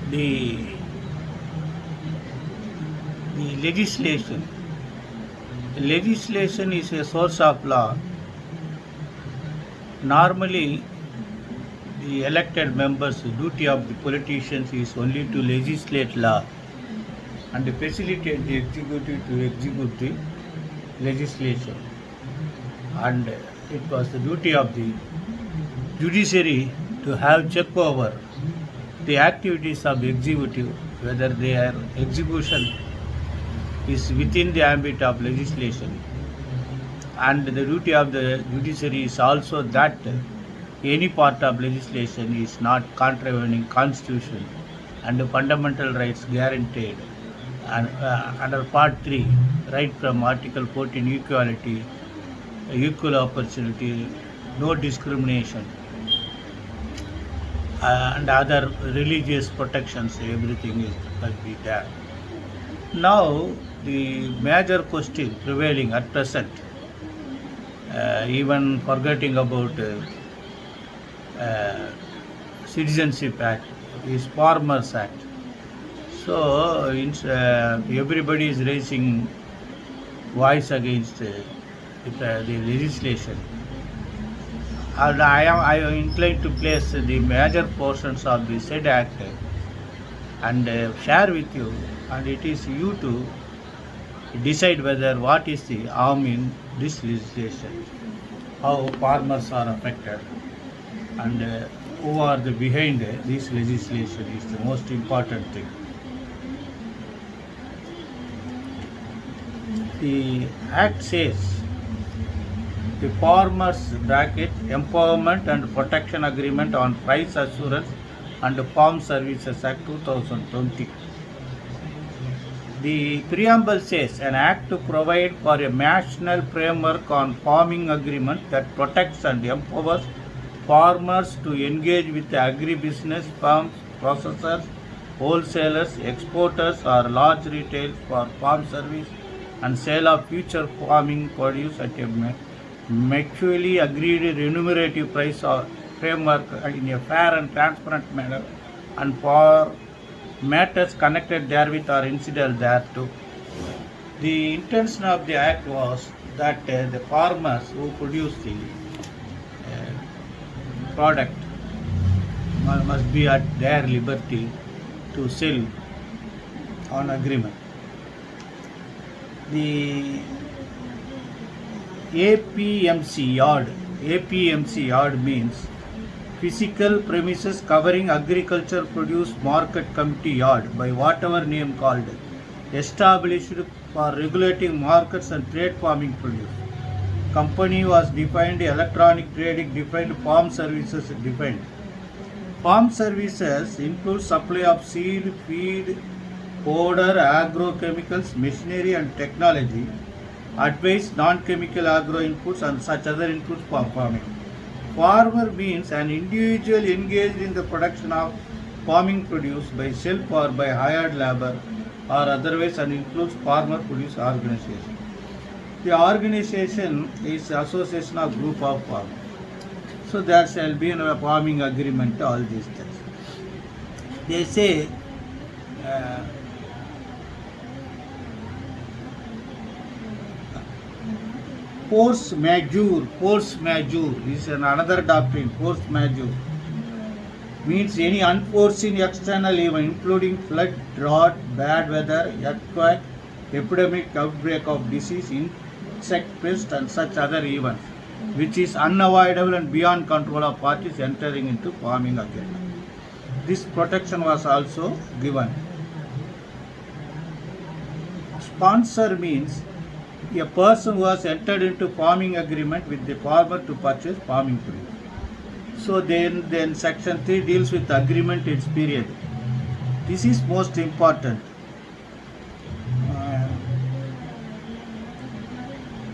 the legislation. Legislation is a source of law. Normally, the elected members, the duty of the politicians is only to legislate law and facilitate the executive to execute the legislation. And it was the duty of the judiciary to have check over the activities of the executive, whether their execution is within the ambit of legislation. And the duty of the judiciary is also that any part of legislation is not contravening constitution and the fundamental rights guaranteed. And under part 3, right from article 14, equality, equal opportunity, no discrimination, and other religious protections, everything is must be there. Now the major question prevailing at present, even forgetting about Citizenship Act, is Farmers Act. So everybody is raising voice against the legislation. And I am inclined to place the major portions of the said act and share with you, and it is you to decide whether what is the harm in this legislation, how farmers are affected, and who are the behind this legislation is the most important thing. The act says the Farmers bracket Empowerment and Protection Agreement on Price Assurance and Farm Services Act 2020. The preamble says an act to provide for a national framework on farming agreement that protects and empowers farmers to engage with agribusiness firms, processors, wholesalers, exporters or large retail for farm service and sale of future farming produce at a mutually agreed remunerative price or framework in a fair and transparent manner, and for matters connected therewith or incidental thereto. The intention of the act was that the farmers who produce the product must be at their liberty to sell on agreement. The APMC yard means physical premises covering agriculture produce market committee yard, by whatever name called, established for regulating markets and trade farming produce. Company was defined, electronic trading defined, farm services defined. Farm services include supply of seed, feed, fodder, agrochemicals, machinery and technology, advice, non-chemical agro inputs and such other inputs for farming. Farmer means an individual engaged in the production of farming produce by self or by hired labor or otherwise, and includes farmer produce organization. The organization is association of group of farmers. So there shall be a farming agreement, all these things. They say force majeure is another doctrine. Force majeure means any unforeseen external event including flood, drought, bad weather, earthquake, epidemic, outbreak of disease, insect pest and such other events which is unavoidable and beyond control of parties entering into farming agreement. This protection was also given. Sponsor means a person who has entered into farming agreement with the farmer to purchase farming produce. So then section 3 deals with agreement, its period. This is most important.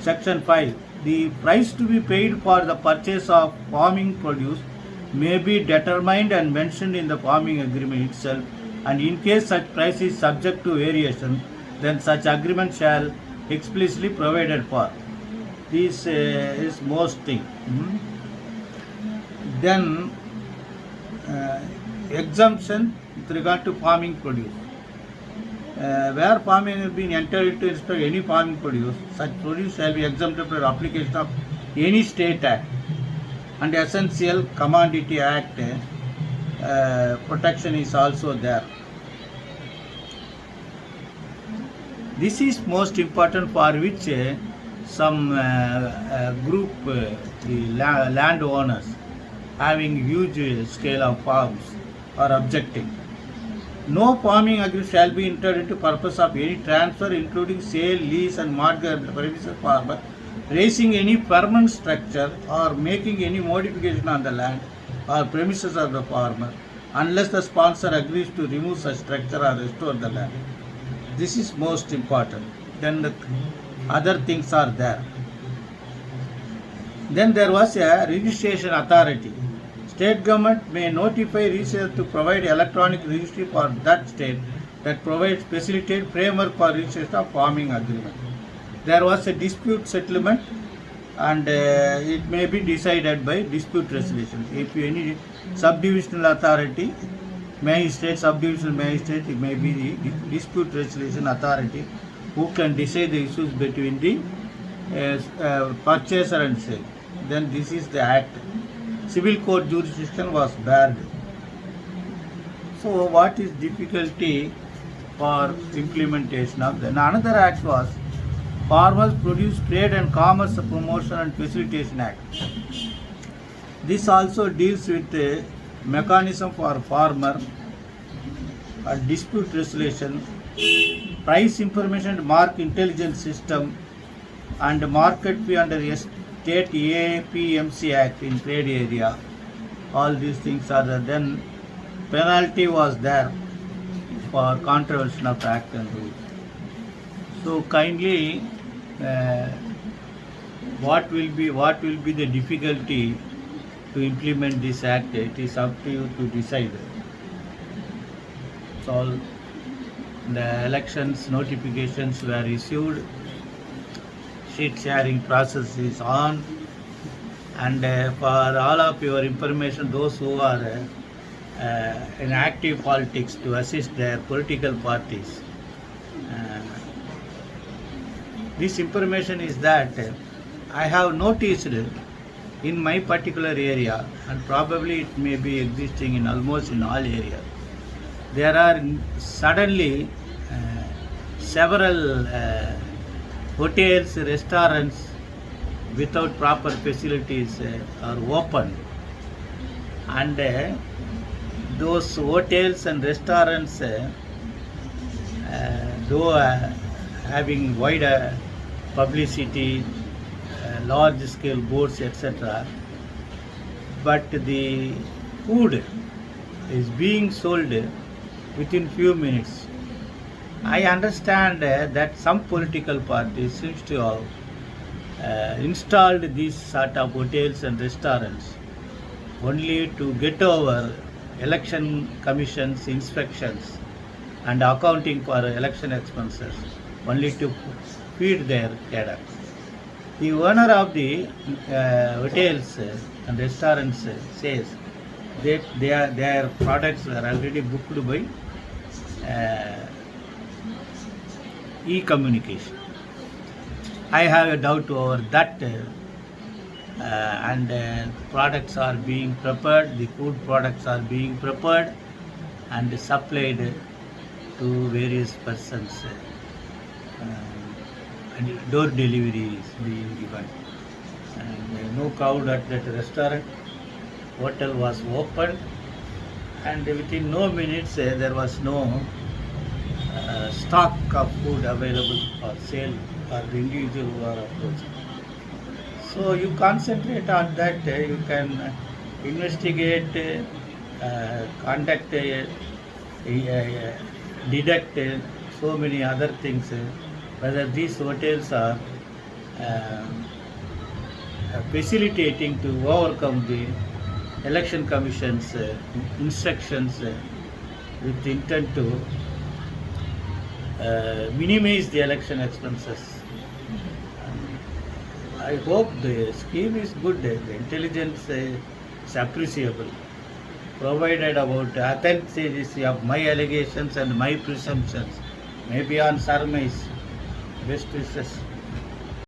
Section 5. The price to be paid for the purchase of farming produce may be determined and mentioned in the farming agreement itself, and in case such price is subject to variation, then such agreement shall explicitly provided for. This is most thing. Then exemption with regard to farming produce. Where farming has been entered into respect any farming produce, such produce shall be exempted from application of any state act and Essential Commodity Act protection is also there. This is most important for which some group, the landowners having huge scale of farms are objecting. No farming agreement shall be entered into purpose of any transfer, including sale, lease, and mortgage of the premises farmer, raising any permanent structure or making any modification on the land or premises of the farmer, unless the sponsor agrees to remove such structure or restore the land. This is most important. Then the other things are there. Then there was a registration authority. State government may notify registrars to provide electronic registry for that state that provides facilitate framework for registration of farming agreement. There was a dispute settlement and it may be decided by dispute resolution. If any subdivisional authority, magistrate, subdivisional magistrate, it may be the dispute resolution authority who can decide the issues between the purchaser and sale. Then this is the act. Civil court jurisdiction was barred. So what is difficulty for implementation of then another act was Farmers Produce Trade and Commerce Promotion and Facilitation Act. This also deals with a mechanism for farmer dispute resolution, price information and market intelligence system, and market fee under state APMC Act in trade area. All these things are there. Then penalty was there for contravention of act and rules. So kindly, what will be the difficulty to implement this act? It is up to you to decide. So the elections notifications were issued, sheet sharing process is on, and for all of your information, those who are in active politics, to assist their political parties, this information is that I have noticed in my particular area, and probably it may be existing in almost in all areas, there are suddenly several hotels, restaurants without proper facilities are open, and those hotels and restaurants though having wider publicity, large scale boards, etc., but the food is being sold within few minutes. I understand that some political parties seems to have installed these sort of hotels and restaurants only to get over election commission's inspections and accounting for election expenses, only to feed their cadre. The owner of the hotels and restaurants says that their products are already booked by e-communication. I have a doubt over that, and products are being prepared, the food products are being prepared and supplied to various persons, and door delivery is being given. And no crowd at that restaurant. Hotel was open, and within no minutes there was no stock of food available for sale for the individual who are approaching. So you concentrate on that, you can investigate, conduct, deduct so many other things, whether these hotels are facilitating to overcome the election commission's instructions with intent to minimize the election expenses. I hope the scheme is good, the intelligence is appreciable, provided about authenticity of my allegations and my presumptions, maybe on surmise. Best wishes.